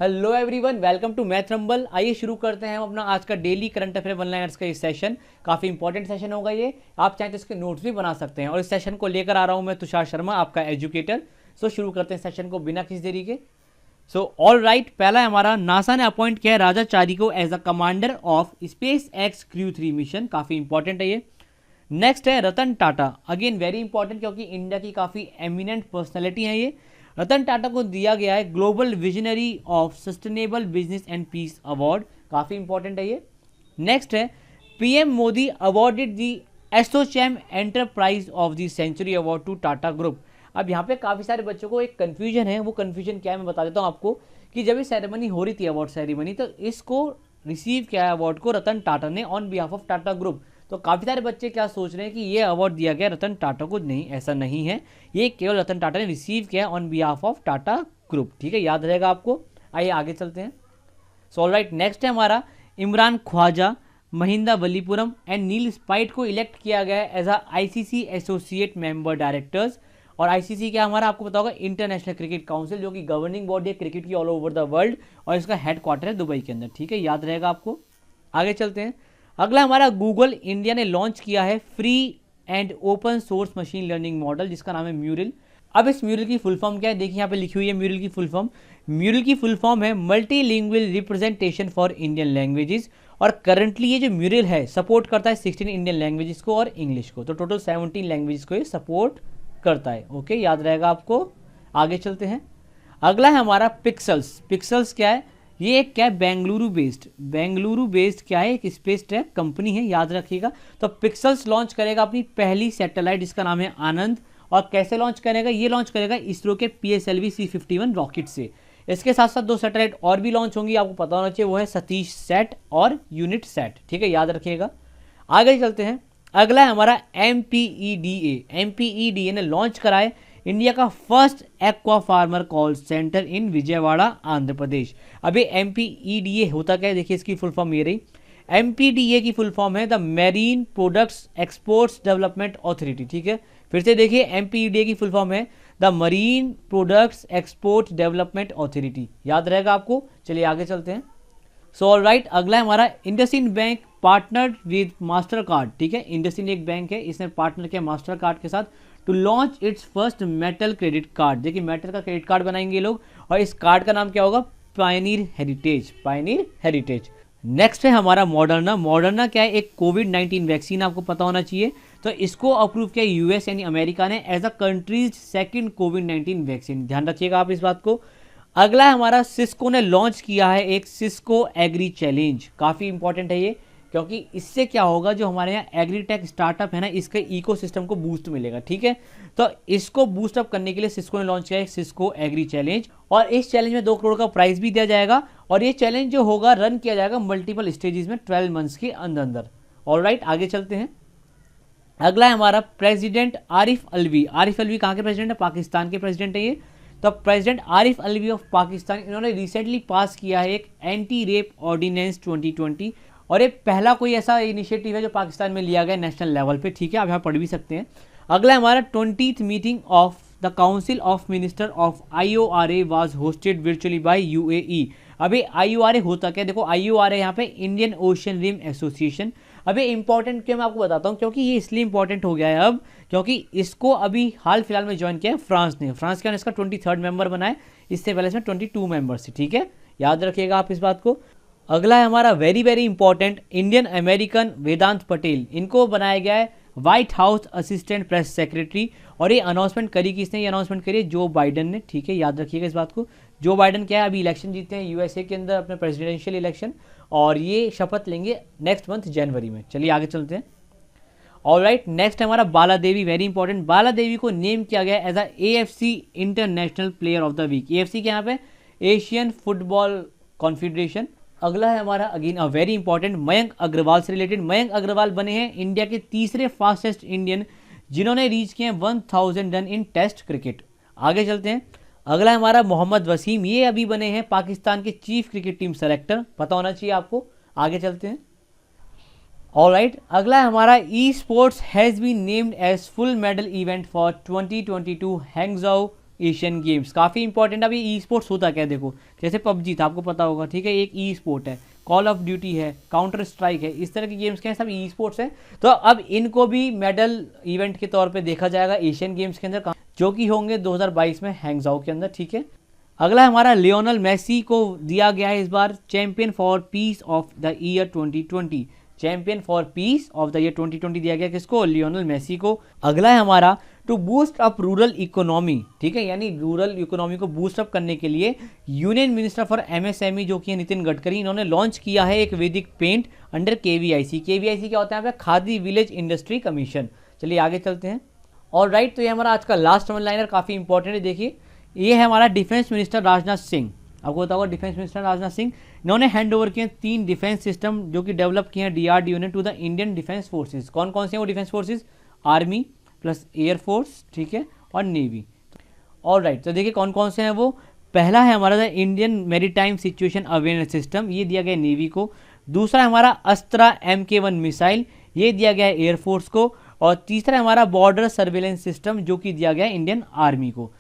Hello everyone, welcome to math rumble. आइए शुरू करते हैं हम अपना आज का daily current affair one liners का ये सेशन। काफ़ी इंपॉर्टेंट सेशन होगा ये। आप चाहें तो इसके नोट्स भी बना सकते हैं। और इस सेशन को लेकर आ रहा हूं मैं तुषार शर्मा, आपका एजुकेटर। सो शुरू करते हैं सेशन को बिना किसी देरी के। सो ऑल राइट, पहला है हमारा, नासा ने अपॉइंट किया है राजा चारी को as a commander of SpaceX crew 3 मिशन। काफ़ी इंपॉर्टेंट है ये। नेक्स्ट है Ratan Tata, again very important क्योंकि इंडिया की काफ़ी एमिनेंट पर्सनैलिटी है ये। रतन टाटा को दिया गया है global visionary of sustainable business and peace award. काफ़ी इंपॉर्टेंट है ये। नेक्स्ट है, PM Modi awarded the ASSOCHAM enterprise of the century award to Tata group. अब यहाँ पे काफ़ी सारे बच्चों को एक कन्फ्यूजन है। वो कन्फ्यूजन क्या है मैं बता देता हूँ आपको कि जब ये सेरेमनी हो रही थी, अवार्ड सेरेमनी, तो इसको रिसीव किया है अवार्ड को रतन टाटा ने on behalf of Tata group. तो काफ़ी सारे बच्चे क्या सोच रहे हैं कि ये अवार्ड दिया गया रतन टाटा को। नहीं, ऐसा नहीं है। ये केवल रतन टाटा ने रिसीव किया है on behalf of Tata group. ठीक है, याद रहेगा आपको। आइए आगे चलते हैं। सो ऑल राइट, नेक्स्ट है हमारा, Imran Khawaja, Mahinda Vallipuram and Neil Speight को इलेक्ट किया गया है as a ICC associate member directors. और आईसीसी क्या हमारा, आपको पता होगा, इंटरनेशनल क्रिकेट काउंसिल, जो कि गवर्निंग बॉडी है क्रिकेट की ऑल ओवर द वर्ल्ड। और इसका हेडक्वार्टर है दुबई के अंदर। ठीक है, याद रहेगा आपको। आगे चलते हैं। अगला हमारा, गूगल इंडिया ने लॉन्च किया है free and open source machine learning model, जिसका नाम है म्यूरल। अब इस म्यूरल की फुल फॉर्म क्या है, देखिए यहाँ पे लिखी हुई है म्यूरल की फुल फॉर्म। म्यूरल की फुल फॉर्म है multilingual representation for Indian languages. और करंटली ये जो म्यूरल है सपोर्ट करता है 16 इंडियन लैंग्वेजेस को और इंग्लिश को। तो टोटल 17 लैंग्वेजेस को ये सपोर्ट करता है। ओके, याद रहेगा आपको। आगे चलते हैं। अगला है हमारा पिक्सल्स। पिक्सल्स क्या है, ये एक क्या है, बेंगलुरु बेस्ड क्या है, एक स्पेस ट्रैक कंपनी है, याद रखिएगा। तो पिक्सल्स लॉन्च करेगा अपनी पहली सैटेलाइट, जिसका नाम है आनंद। और कैसे लॉन्च करेगा, ये लॉन्च करेगा इसरो के PSLV C51 रॉकेट से। इसके साथ साथ 2 सैटेलाइट और भी लॉन्च होंगी, आपको पता होना चाहिए। वो है सतीश सैट और यूनिट सैट। ठीक है, याद रखिएगा। आगे चलते हैं। अगला है हमारा MPEDA ने लॉन्च कराए इंडिया का first aqua farmer call centre in Vijayawada, Andhra Pradesh. अभी MPEDA होता क्या है, देखिए इसकी फुल फॉर्म ये रही। MPDA की फुल फॉर्म है the marine products exports development authority. ठीक है, फिर से देखिए, MPEDA की फुल फॉर्म है the marine products export development authority. याद रहेगा आपको। चलिए आगे चलते हैं। सो ऑल राइट, अगला है हमारा, IndusInd bank partnered with master card. ठीक है, इंडसइंड एक बैंक है, इसने पार्टनर किया मास्टर कार्ड के साथ to launch its first metal credit card. देखिए मेटल का क्रेडिट कार्ड बनाएंगे लोग, और इस कार्ड का नाम क्या होगा, पायनियर हेरिटेज। नेक्स्ट है हमारा मॉडर्ना क्या है, एक कोविड-19 वैक्सीन, आपको पता होना चाहिए। तो इसको अप्रूव किया यूएस यानी अमेरिका ने एज अ कंट्रीज सेकंड कोविड-19 वैक्सीन। ध्यान रखिएगा आप इस बात को। अगला है हमारा, सिस्को ने लॉन्च किया है एक सिस्को एग्री चैलेंज। काफ़ी इंपॉर्टेंट है ये, क्योंकि इससे क्या होगा, जो हमारे यहाँ एग्रीटेक स्टार्टअप है ना, इसके इकोसिस्टम को बूस्ट मिलेगा। ठीक है, तो इसको बूस्ट अप करने के लिए सिस्को ने लॉन्च किया है सिस्को एग्री चैलेंज। और इस चैलेंज में 2 करोड़ का प्राइज भी दिया जाएगा। और ये चैलेंज जो होगा रन किया जाएगा मल्टीपल स्टेजेस में 12 मंथ्स के अंदर अंदर। ऑल राइट, आगे चलते हैं। अगला है हमारा, प्रेसिडेंट आरिफ अलवी। आरिफ अलवी कहाँ के प्रेसिडेंट है, पाकिस्तान के प्रेसिडेंट है ये। तो प्रेसिडेंट आरिफ अलवी ऑफ पाकिस्तान, इन्होंने रिसेंटली पास किया है एक एंटी रेप ऑर्डिनेंस 2020। और ये पहला कोई ऐसा इनिशिएटिव है जो पाकिस्तान में लिया गया नेशनल लेवल पे। ठीक है, आप यहाँ पढ़ भी सकते हैं। अगला हमारा, 20th meeting of the council of minister of IORA was hosted virtually by UAE। अभी IORA होता क्या, देखो IORA यहाँ पे इंडियन ओशन रिम एसोसिएशन। अभी इंपॉर्टेंट क्यों, मैं आपको बताता हूँ, क्योंकि ये इसलिए इंपॉर्टेंट हो गया है अब, क्योंकि इसको अभी हाल फिलहाल में ज्वाइन किया है फ्रांस ने। फ्रांस क्या इसका 23rd मेंबर बनाए, इससे पहले इसमें 22 मेंबर्स थे। ठीक है, याद रखिएगा आप इस बात को। अगला है हमारा, very very important, Indian American Vedant Patel, इनको बनाया गया है White House assistant press secretary. और ये अनाउंसमेंट करी किसने, ये अनाउंसमेंट करी जो बाइडन ने। ठीक है, याद रखिएगा इस बात को। जो बाइडन क्या है, अभी इलेक्शन जीते हैं USA के अंदर, अपने प्रेसिडेंशियल इलेक्शन, और ये शपथ लेंगे नेक्स्ट मंथ जनवरी में। चलिए आगे चलते हैं। ऑल राइट, नेक्स्ट हमारा, बाला देवी, वेरी इंपॉर्टेंट। बाला देवी को नेम किया गया as a AFC international player of the week. AFC के यहाँ पे एशियन फुटबॉल कॉन्फेडरेशन। अगला है हमारा, again a very important, Mayank Agarwal से रिलेटेड। मयंक अग्रवाल बने हैं इंडिया के तीसरे फास्टेस्ट इंडियन जिन्होंने रीच किए हैं 1000 रन इन टेस्ट क्रिकेट। आगे चलते हैं। अगला है हमारा, मोहम्मद वसीम, ये अभी बने हैं पाकिस्तान के चीफ क्रिकेट टीम सेलेक्टर, पता होना चाहिए आपको। आगे चलते हैं। ऑल राइट, अगला है हमारा, esports has been named as full medal event for 2022 Hangzhou Asian Games, काफ़ी इंपॉर्टेंट। अभी ई स्पोर्ट्स होता क्या है देखो, जैसे पबजी था आपको पता होगा, ठीक है, एक ई स्पोर्ट है, कॉल ऑफ ड्यूटी है, काउंटर स्ट्राइक है, इस तरह के गेम्स के हैं, सब ई स्पोर्ट्स हैं। तो अब इनको भी मेडल इवेंट के तौर पे देखा जाएगा एशियन गेम्स के अंदर, जो कि होंगे 2022 में हैंगजाओ के अंदर, ठीक है। अगला हमारा लियोनल मेसी को दिया गया है इस बार champion for peace of the year 2020। Champion for peace of the year 2020 दिया गया किसको? लियोनल मेसी को। अगला है हमारा to boost up rural economy, ठीक है, यानी रूरल इकोनॉमी को बूस्ट अप करने के लिए यूनियन मिनिस्टर फॉर एमएसएमई जो कि नितिन गडकरी, इन्होंने लॉन्च किया है एक वैदिक पेंट अंडर केवीआईसी। केवीआईसी क्या होता है? यहाँ पे खादी विलेज इंडस्ट्री कमीशन। चलिए आगे चलते हैं। और राइट, तो ये हमारा आज का लास्ट वन लाइनर काफ़ी इंपॉर्टेंट है। देखिए, ये है हमारा डिफेंस मिनिस्टर राजनाथ सिंह। आपको पता होगा डिफेंस मिनिस्टर राजनाथ सिंह, इन्होंने हैंड ओवर किए 3 डिफेंस सिस्टम जो कि डेवलप किए हैं डीआरडीओ ने to the Indian defence forces. कौन कौन से हैं वो defence forces? Army plus air force, ठीक है, और नेवी। और राइट, तो देखिए कौन कौन से हैं वो। पहला है हमारा the Indian maritime situation awareness system, ये दिया गया नेवी को। दूसरा हमारा अस्त्रा MK1 मिसाइल, ये दिया गया है एयरफोर्स को। और तीसरा हमारा बॉर्डर सर्वेलेंस सिस्टम जो कि दिया गया है इंडियन आर्मी को।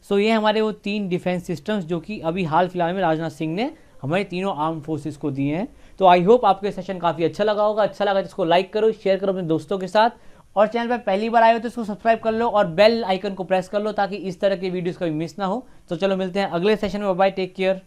सो ये हमारे वो 3 डिफेंस सिस्टम्स जो कि अभी हाल फिलहाल में राजनाथ सिंह ने हमारे तीनों आर्म फोर्सेस को दिए हैं। तो आई होप आपको ये सेशन काफ़ी अच्छा लगा होगा। अच्छा लगा तो इसको लाइक करो, शेयर करो अपने दोस्तों के साथ, और चैनल पर पहली बार आए हो तो इसको सब्सक्राइब कर लो और बेल आइकन को प्रेस कर लो ताकि इस तरह के वीडियोस कभी मिस ना हो। तो चलो मिलते हैं अगले सेशन में। Bye, take care.